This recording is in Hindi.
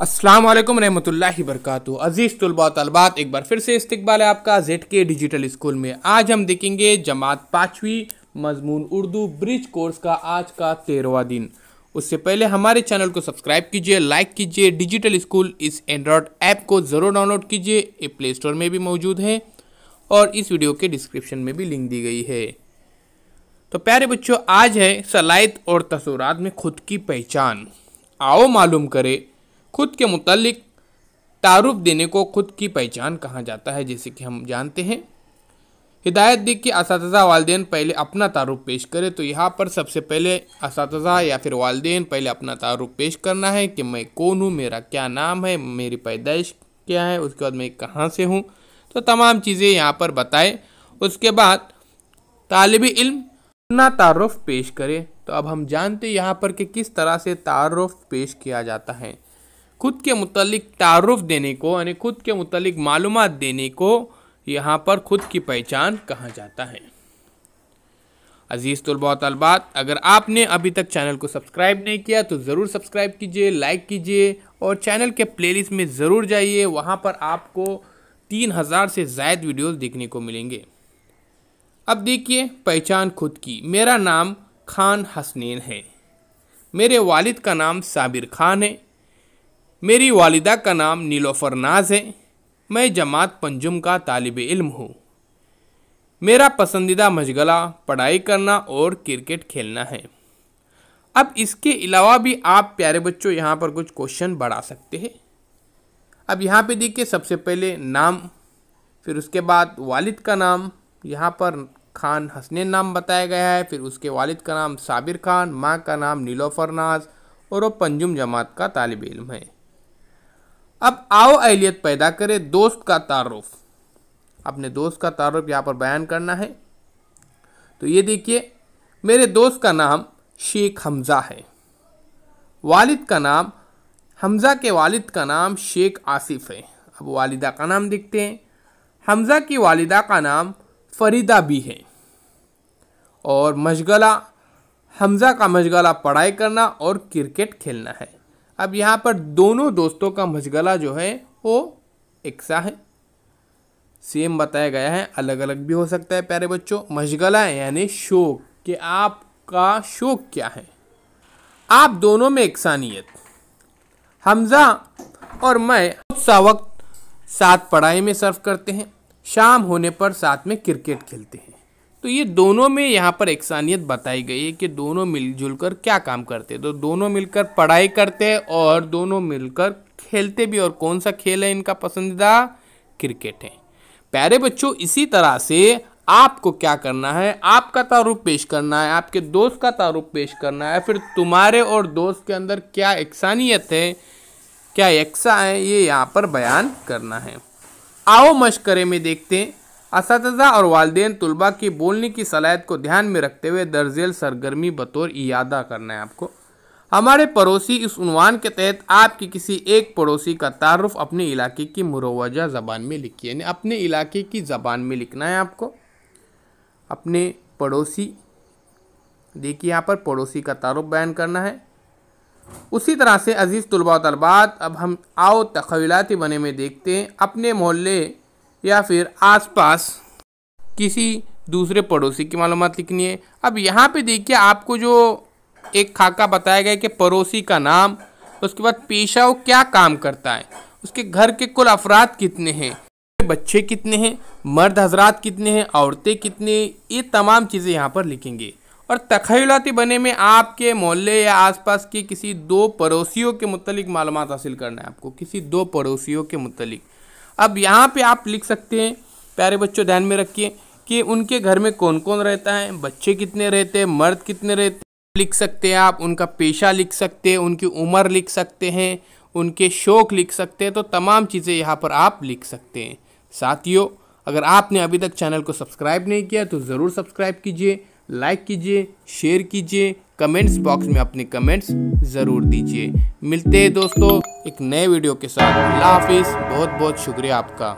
अस्सलाम वालेकुम रहमतुल्लाहि बरकातुहू। अजीज़ तुलबा तलबात, एक बार फिर से इस्तकबाल है आपका ZK डिजिटल स्कूल में। आज हम देखेंगे जमात 5वीं मजमून उर्दू ब्रिज कोर्स का आज का 13वां दिन। उससे पहले हमारे चैनल को सब्सक्राइब कीजिए, लाइक कीजिए। डिजिटल स्कूल इस एंड्रॉयड ऐप को ज़रूर डाउनलोड कीजिए, ये प्ले स्टोर में भी मौजूद है और इस वीडियो के डिस्क्रिप्शन में भी लिंक दी गई है। तो प्यारे बच्चों, आज है सलाहियत और तसव्वुरात में खुद की पहचान। आओ मालूम करें खुद के मुतालिक तारुफ देने को खुद की पहचान कहा जाता है। जैसे कि हम जानते हैं, हिदायत दी कि असातिज़ा वालिदैन पहले अपना तारुफ पेश करें। तो यहाँ पर सबसे पहले असातिज़ा या फिर वालिदैन पहले अपना तारुफ पेश करना है कि मैं कौन हूँ, मेरा क्या नाम है, मेरी पैदाइश क्या है, उसके बाद मैं कहाँ से हूँ। तो तमाम चीज़ें यहाँ पर बताएं। उसके बाद तालिब इल्म अपना तारुफ पेश करे। तो अब हम जानते हैं यहाँ पर कि किस तरह से तारुफ पेश किया जाता है। खुद के मुतालिक तारुफ देने को यानी खुद के मुतालिक मालूमात देने को यहाँ पर खुद की पहचान कहा जाता है। अजीज़ तुलबा तलबात, अगर आपने अभी तक चैनल को सब्सक्राइब नहीं किया तो ज़रूर सब्सक्राइब कीजिए, लाइक कीजिए और चैनल के प्लेलिस्ट में ज़रूर जाइए। वहाँ पर आपको 3000 से ज़ायद वीडियोस देखने को मिलेंगे। अब देखिए पहचान खुद की। मेरा नाम खान हसनैन है। मेरे वालिद का नाम साबिर खान है। मेरी वालिदा का नाम नीलोफर नाज है। मैं जमात पंजुम का तालिब इल्म हूँ। मेरा पसंदीदा मशगला पढ़ाई करना और क्रिकेट खेलना है। अब इसके अलावा भी आप प्यारे बच्चों यहाँ पर कुछ क्वेश्चन बढ़ा सकते हैं। अब यहाँ पे देखिए, सबसे पहले नाम, फिर उसके बाद वालिद का नाम, यहाँ पर खान हसनैन नाम बताया गया है, फिर उसके वालिद का नाम साबिर खान, माँ का नाम नीलोफर नाज और वो पंजुम जमात का तालिब इल्म है। अब आओ अहलियत पैदा करें। दोस्त का तारुफ, अपने दोस्त का तारुफ यहाँ पर बयान करना है। तो ये देखिए, मेरे दोस्त का नाम शेख हमज़ा है। वालिद का नाम, हमज़ा के वालिद का नाम शेख आसिफ है। अब वालिदा का नाम देखते हैं। हमज़ा की वालिदा का नाम फरीदा भी है। और मशगला, हमज़ा का मशगला पढ़ाई करना और क्रिकेट खेलना है। अब यहाँ पर दोनों दोस्तों का मशगला जो है वो एक सा है, सेम बताया गया है, अलग अलग भी हो सकता है। प्यारे बच्चों, मशगला यानी शौक, कि आपका शौक क्या है। आप दोनों में एकसानियत, हमज़ा और मैं बहुत सा वक्त साथ पढ़ाई में सर्व करते हैं, शाम होने पर साथ में क्रिकेट खेलते हैं। तो ये दोनों में यहाँ पर एकसानियत बताई गई है कि दोनों मिलजुल कर क्या काम करते हैं। तो दोनों मिलकर पढ़ाई करते हैं और दोनों मिलकर खेलते भी। और कौन सा खेल है इनका पसंदीदा? क्रिकेट है। प्यारे बच्चों, इसी तरह से आपको क्या करना है, आपका तारुफ पेश करना है, आपके दोस्त का तारुफ पेश करना है, फिर तुम्हारे और दोस्त के अंदर क्या एकसानियत है, क्या यकसा है, ये यहाँ पर बयान करना है। आओ मशकरे में देखते हैं। असातिज़ा और वालिदैन तुलबा की बोलने की सलाहियत को ध्यान में रखते हुए दर्जेल सरगर्मी बतौर इयादा करना है आपको। हमारे पड़ोसी इस उन्वान के तहत आपकी किसी एक पड़ोसी का तारुफ अपने इलाके की मुरवजा ज़बान में लिखिए, यानी अपने इलाके की ज़बान में लिखना है आपको। अपने पड़ोसी, देखिए यहाँ पर पड़ोसी का तारुफ बयान करना है। उसी तरह से अजीज़ तुलबा तलबात, अब हम आओ तख़यलाती बने में देखते हैं। अपने मोहल्ले या फिर आसपास किसी दूसरे पड़ोसी की मालूमात लिखनी है। अब यहाँ पे देखिए, आपको जो एक खाका बताया गया है कि पड़ोसी का नाम, उसके बाद पेशा वो क्या काम करता है, उसके घर के कुल अफराद कितने हैं, बच्चे कितने हैं, मर्द हजरात कितने हैं, औरतें कितनी, ये तमाम चीज़ें यहाँ पर लिखेंगे। और तख़यलाती बने में आपके मोहल्ले या आसपास के किसी दो पड़ोसियों के मुतालिक मालूमात हासिल करना है आपको, किसी दो पड़ोसियों के मुतालिक। अब यहाँ पे आप लिख सकते हैं, प्यारे बच्चों ध्यान में रखिए, कि उनके घर में कौन कौन रहता है, बच्चे कितने रहते हैं, मर्द कितने रहते हैं, लिख सकते हैं आप। उनका पेशा लिख सकते हैं, उनकी उम्र लिख सकते हैं, उनके शौक़ लिख सकते हैं। तो तमाम चीज़ें यहाँ पर आप लिख सकते हैं। साथियों, अगर आपने अभी तक चैनल को सब्सक्राइब नहीं किया तो ज़रूर सब्सक्राइब कीजिए, लाइक कीजिए, शेयर कीजिए, कमेंट्स बॉक्स में अपने कमेंट्स ज़रूर दीजिए। मिलते हैं दोस्तों एक नए वीडियो के साथ। अल्लाह हाफिज़। बहुत बहुत शुक्रिया आपका।